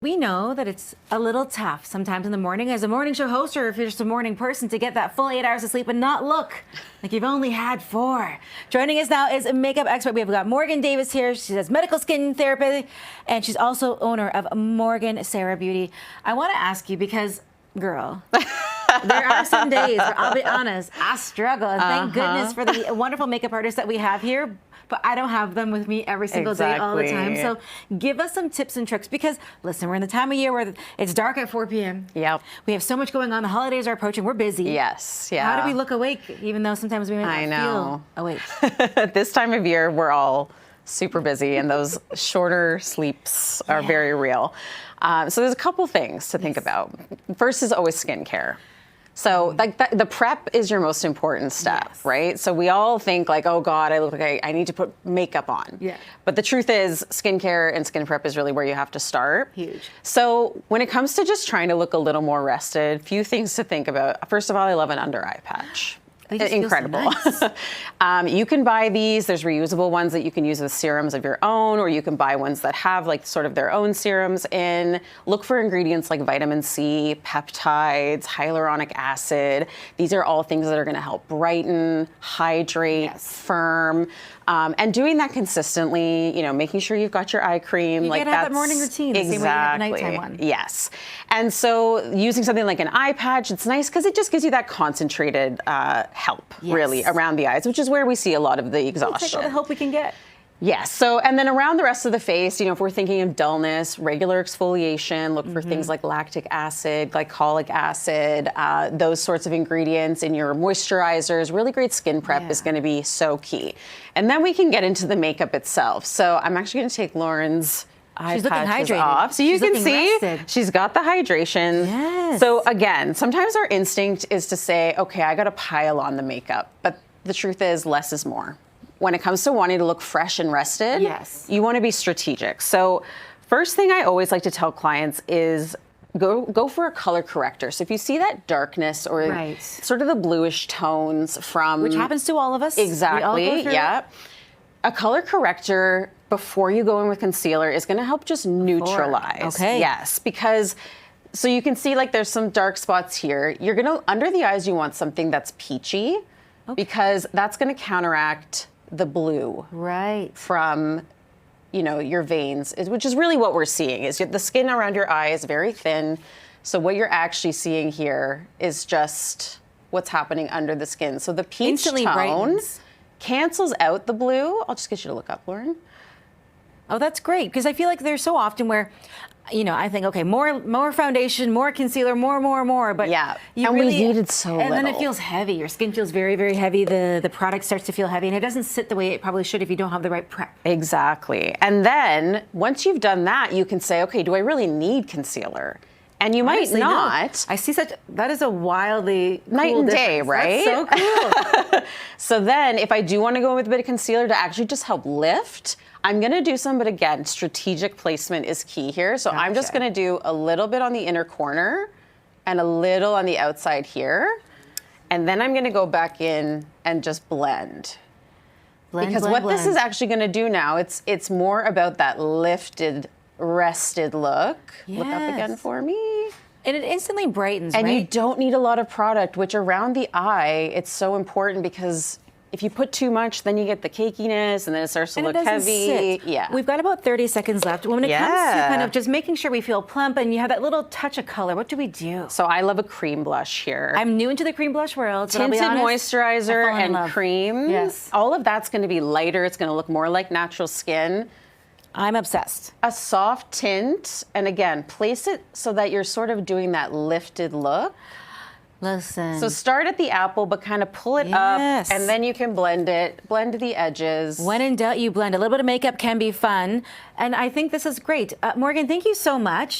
We know that it's a little tough sometimes in the morning as a morning show host, or if you're just a morning person, to get that full 8 hours of sleep and not look like you've only had 4. Joining us now is a makeup expert. We've got Morgan Davidson here. She does medical skin therapy, and she's also owner of Morgan Sarah Beauty. I want to ask you because, girl, there are some days where, I'll be honest, I struggle. And thank goodness for the wonderful makeup artists that we have here. But I don't have them with me every single day, all the time. So give us some tips and tricks because, listen, we're in the time of year where it's dark at 4 p.m. Yep. We have so much going on. The holidays are approaching. We're busy. Yes. Yeah. How do we look awake, even though sometimes we may not feel awake? This time of year, we're all super busy, and those shorter sleeps are very real. So there's a couple things to think about. First is always skincare. So like the prep is your most important step, right? So we all think like, oh God, I look like I need to put makeup on. Yeah. But the truth is skincare and skin prep is really where you have to start. Huge. So when it comes to just trying to look a little more rested, few things to think about. First of all, I love an under eye patch. Incredible. So nice. You can buy these. There's reusable ones that you can use with serums of your own, or you can buy ones that have like sort of their own serums in. Look for ingredients like vitamin C, peptides, hyaluronic acid. These are all things that are going to help brighten, hydrate, firm. And doing that consistently, you know, making sure you've got your eye cream. You gotta have that morning routine, the same way you have the nighttime one. Yes. And so using something like an eye patch, it's nice because it just gives you that concentrated help, really, around the eyes, which is where we see a lot of the exhaustion. We'll take all the help we can get. Yes. So, and then around the rest of the face, you know, if we're thinking of dullness, regular exfoliation, look for things like lactic acid, glycolic acid, those sorts of ingredients in your moisturizers. Really great skin prep is going to be so key. And then we can get into the makeup itself. So I'm actually going to take Lauren's eye patches off. So you can see she's got the hydration. Yes. So again, sometimes our instinct is to say, okay, I got to pile on the makeup. But the truth is less is more. When it comes to wanting to look fresh and rested, you want to be strategic. So first thing I always like to tell clients is go for a color corrector. So if you see that darkness or sort of the bluish tones from... Which happens to all of us. Exactly, yeah. A color corrector before you go in with concealer is going to help just neutralize. Yes, because... So you can see like there's some dark spots here. You're going to, under the eyes, you want something that's peachy because that's going to counteract the blue from, you know, your veins, which is really what we're seeing. Is the skin around your eye is very thin. So what you're actually seeing here is just what's happening under the skin. So the peach tone cancels out the blue. I'll just get you to look up, Lauren. Oh, that's great, because I feel like there's so often where, you know, I think, okay, more foundation, more concealer, more, but you really we needed so little. And then it feels heavy. Your skin feels very, very heavy. The product starts to feel heavy, and it doesn't sit the way it probably should if you don't have the right prep. Exactly. And then once you've done that, you can say, okay, do I really need concealer? And you might not. I see that is a wildly night and day, right? That's so cool. So then if I do want to go with a bit of concealer to actually just help lift, I'm going to do some, but again, strategic placement is key here. So I'm just going to do a little bit on the inner corner and a little on the outside here. And then I'm going to go back in and just blend. Because what this is actually going to do now, it's more about that lifted, rested look. Look up again for me. And it instantly brightens, and you don't need a lot of product, which around the eye, it's so important because if you put too much, then you get the cakiness and then it starts to look heavy. Yeah. We've got about 30 seconds left. When it comes to kind of just making sure we feel plump and you have that little touch of color, what do we do? So I love a cream blush here. I'm new into the cream blush world. Tinted moisturizer and cream. Yes. All of that's going to be lighter. It's going to look more like natural skin. I'm obsessed. A soft tint. And again, place it so that you're sort of doing that lifted look. Listen. So start at the apple, but kind of pull it up, and then you can blend the edges. When in doubt, you blend. A little bit of makeup can be fun, and I think this is great. Morgan, thank you so much.